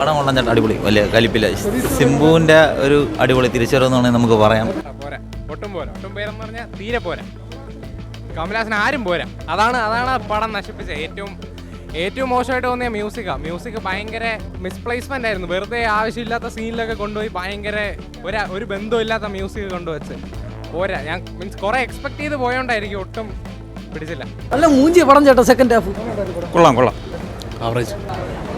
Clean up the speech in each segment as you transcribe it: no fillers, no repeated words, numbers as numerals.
പടം കൊള്ളാൻ ചേട്ടാ അടിപൊളി, വലിയ കലിപ്പില്ല. സിംബുവിൻ്റെ ഒരു അടിപൊളി തിരിച്ചറിവെന്നാണെങ്കിൽ നമുക്ക് പറയാം. പോരാ, ഒട്ടും പോരാ. ഒട്ടും പേരെന്ന് പറഞ്ഞാൽ തീരെ പോരാ. കമലഹാസൻ ആരും പോരാ. അതാണ് പടം നശിപ്പിച്ചത്. ഏറ്റവും മോശമായിട്ട് തോന്നിയ മ്യൂസിക് ഭയങ്കര മിസ്പ്ലേസ്മെന്റ് ആയിരുന്നു. വെറുതെ ആവശ്യമില്ലാത്ത സീനിലൊക്കെ കൊണ്ടുപോയി ഭയങ്കര ഒരു ബന്ധമില്ലാത്ത മ്യൂസിക് കൊണ്ടുവച്ച് പോരാ. ഞാൻ കുറെ എക്സ്പെക്ട് ചെയ്ത് പോയോണ്ടായിരിക്കും ഒട്ടും പിടിച്ചില്ല. നല്ല മൂഞ്ചിയ പടം ചേട്ടാ. സെക്കൻഡ് ഹാഫ് കൊള്ളാം, ആവറേജ്,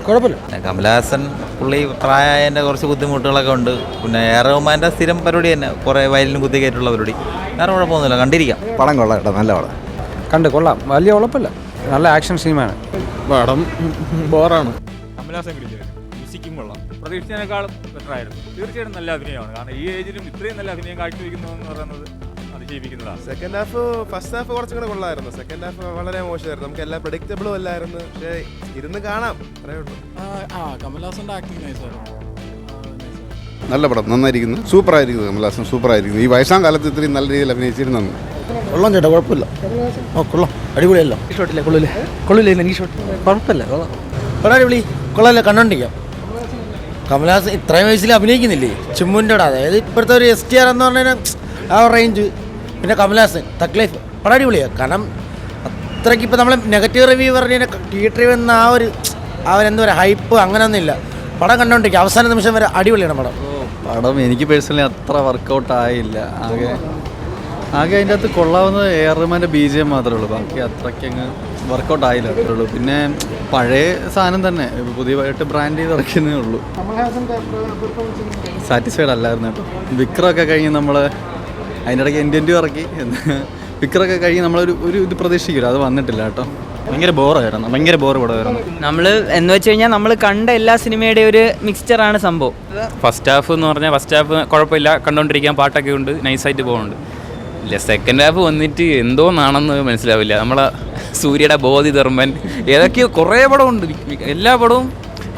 കുഴപ്പമില്ല. കമലഹാസൻ പുള്ളി പ്രായതിൻ്റെ കുറച്ച് ബുദ്ധിമുട്ടുകളൊക്കെ ഉണ്ട്. പിന്നെ റഹ്മാൻ്റെ സ്ഥിരം പരിപാടി തന്നെ, കുറേ വയലിനും കുത്തിക്കയറ്റുള്ള പരിപാടി. വേറെ കുഴപ്പമൊന്നുമില്ല, കണ്ടിരിക്കാം. പടം കൊള്ളാം കേട്ടോ, നല്ല പടം. കൊള്ളാം, വലിയ കുഴപ്പമില്ല. നല്ല ആക്ഷൻ സീനാണ്. പടം ബോറാണ്. കമലഹാസൻ മ്യൂസിക്കും കൊള്ളാം. പ്രതീക്ഷിച്ചതിനേക്കാളും ബെറ്റർ ആയിരുന്നു. തീർച്ചയായിട്ടും നല്ല അഭിനയമാണ്. കാരണം ഈ ഏജിലും ഇത്രയും നല്ല അഭിനയം കാഴ്ചവെക്കുന്നു എന്ന് പറയുന്നത് അതിജീവിക്കുന്നതാണ്. സെക്കൻഡ് ഹാഫ് ഫസ്റ്റ് ഹാഫ് കുറച്ചും കൂടെ കൊള്ളായിരുന്നു. സെക്കൻഡ് ഹാഫ് വളരെ മോശമായിരുന്നു. നമുക്ക് എല്ലാം പ്രഡിക്റ്റബിളും അല്ലായിരുന്നു. പക്ഷേ ഇരുന്ന് കാണാം, അത്രേ ഉള്ളൂ. കമലഹാസന്റെ ആക്ടിങ് നൈസായിരുന്നു. നല്ല പടം, നന്നായിരിക്കുന്നു, സൂപ്പറായിരിക്കുന്നു. കമലഹാസൻ സൂപ്പറായിരിക്കുന്നു. ഈ വയസ്സാം കാലത്ത് ഇത്രയും നല്ല രീതിയിൽ അഭിനയിച്ചിരുന്നു. കൊള്ളാം ചേട്ടാ, കുഴപ്പമില്ല. കൊള്ളാം, അടിപൊളിയല്ലോ. ഷോട്ടില്ലേ, കൊള്ളില്ലേ എനിക്ക് ഷോട്ട് കുഴപ്പമില്ല. കൊള്ളാം, അടിപൊളി, കൊള്ളാമല്ലോ, കണ്ടോണ്ടിരിക്കാം. കമലഹാസൻ ഇത്രയും വയസ്സിൽ അഭിനയിക്കുന്നില്ലേ ചിമ്മുൻ്റെ കൂടെ. അതായത് ഇപ്പോഴത്തെ ഒരു STR എന്ന് പറഞ്ഞാൽ ആ റേഞ്ച്. പിന്നെ കമലഹാസൻ തക്ലൈഫ് പടം അടിപൊളിയാണ്. കാരണം അത്രയ്ക്ക് ഇപ്പോൾ നമ്മൾ നെഗറ്റീവ് റിവ്യൂ പറഞ്ഞാൽ തിയേറ്ററിൽ വന്ന അവരെന്താ പറയുക, ഹൈപ്പ് അങ്ങനെയൊന്നുമില്ല. പടം കണ്ടോണ്ടിരിക്കുക, അവസാന നിമിഷം വരെ അടിപൊളിയാണ് പടം. പടം എനിക്ക് പേഴ്സണലി അത്ര വർക്കൗട്ട് ആയില്ല. ആകെ അതിൻ്റെ അകത്ത് കൊള്ളാവുന്നത് റഹ്മാൻ്റെ BGM മാത്രമേ ഉള്ളൂ. ബാക്കി അത്രയ്ക്ക് അങ്ങ് വർക്കൗട്ട് ആയില്ല, അത്രേ ഉള്ളൂ. പിന്നെ പഴയ സാധനം തന്നെ പുതിയതായിട്ട് ബ്രാൻഡ് ചെയ്ത് ഇറക്കുന്നേ ഉള്ളൂ. സാറ്റിസ്ഫൈഡ് അല്ലായിരുന്നു കേട്ടോ. വിക്രമൊക്കെ കഴിഞ്ഞ് നമ്മൾ അതിൻ്റെ ഇടയ്ക്ക് എൻ്റെ ഇറക്കി. വിക്രമൊക്കെ കഴിഞ്ഞ് നമ്മളൊരു ഇത് പ്രതീക്ഷിക്കില്ല, അത് വന്നിട്ടില്ല കേട്ടോ. ഭയങ്കര ബോറായിരുന്നു, ഭയങ്കര ബോർ പടമായിരുന്നു. നമ്മൾ എന്ന് വെച്ച് കഴിഞ്ഞാൽ നമ്മൾ കണ്ട എല്ലാ സിനിമയുടെ ഒരു മിക്സ്ചറാണ് സംഭവം. ഫസ്റ്റ് ഹാഫ് എന്ന് പറഞ്ഞാൽ ഫസ്റ്റ് ഹാഫ് കുഴപ്പമില്ല, കണ്ടുകൊണ്ടിരിക്കാൻ പാട്ടൊക്കെ ഉണ്ട്, നൈസായിട്ട് പോകുന്നുണ്ട്. ഇല്ല, സെക്കൻഡ് ഹാഫ് വന്നിട്ട് എന്തോന്നാണെന്ന് മനസ്സിലാവില്ല. നമ്മളെ സൂര്യയുടെ ബോധിധർമ്മൻ ഏതൊക്കെയോ കുറേ പടമുണ്ട്. എല്ലാ പടവും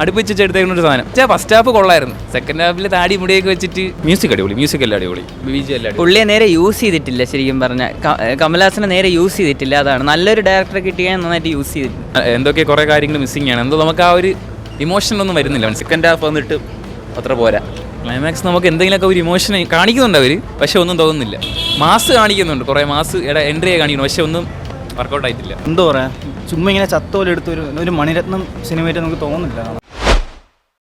അടുപ്പിച്ചെടുത്തേക്കുന്ന ഒരു സാധനം. ഫസ്റ്റ് ഹാഫ് കൊള്ളായിരുന്നു. സെക്കൻഡ് ഹാഫിൽ താടി മുടിയൊക്കെ വെച്ചിട്ട് മ്യൂസിക് അടിപൊളി, മ്യൂസിക് എല്ലാം അടിപൊളി, BGM എല്ലാം. പുള്ളിയെ നേരെ യൂസ് ചെയ്തിട്ടില്ല ശരിക്കും പറഞ്ഞാൽ. കമലഹാസനെ നേരെ യൂസ് ചെയ്തിട്ടില്ല. അതാണ് നല്ലൊരു ഡയറക്ടറെ കിട്ടിയാൽ നന്നായിട്ട് യൂസ് ചെയ്തിട്ടില്ല. എന്തൊക്കെ കുറേ കാര്യങ്ങൾ മിസ്സിംഗ് ആണ്. എന്തോ നമുക്ക് ആ ഒരു ഇമോഷനൊന്നും വരുന്നില്ല. സെക്കൻഡ് ഹാഫ് വന്നിട്ട് അത്ര പോരാ. ക്ലൈമാക്സ് നമുക്ക് എന്തെങ്കിലുമൊക്കെ ഒരു ഇമോഷൻ കാണിക്കുന്നുണ്ട് അവർ, പക്ഷെ ഒന്നും തോന്നുന്നില്ല. മാസ് കാണിക്കുന്നുണ്ട്, കുറേ മാസ് എൻട്രിയെ കാണിക്കുന്നു, പക്ഷെ ഒന്നും വർക്കൗട്ട് ആയിട്ടില്ല. എന്തോ പറയാം, ചുമ്മാ ഇങ്ങനെ ചത്തോലെടുത്ത് ഒരു മണിരത്നം സിനിമയായിട്ട് നമുക്ക് തോന്നുന്നില്ല.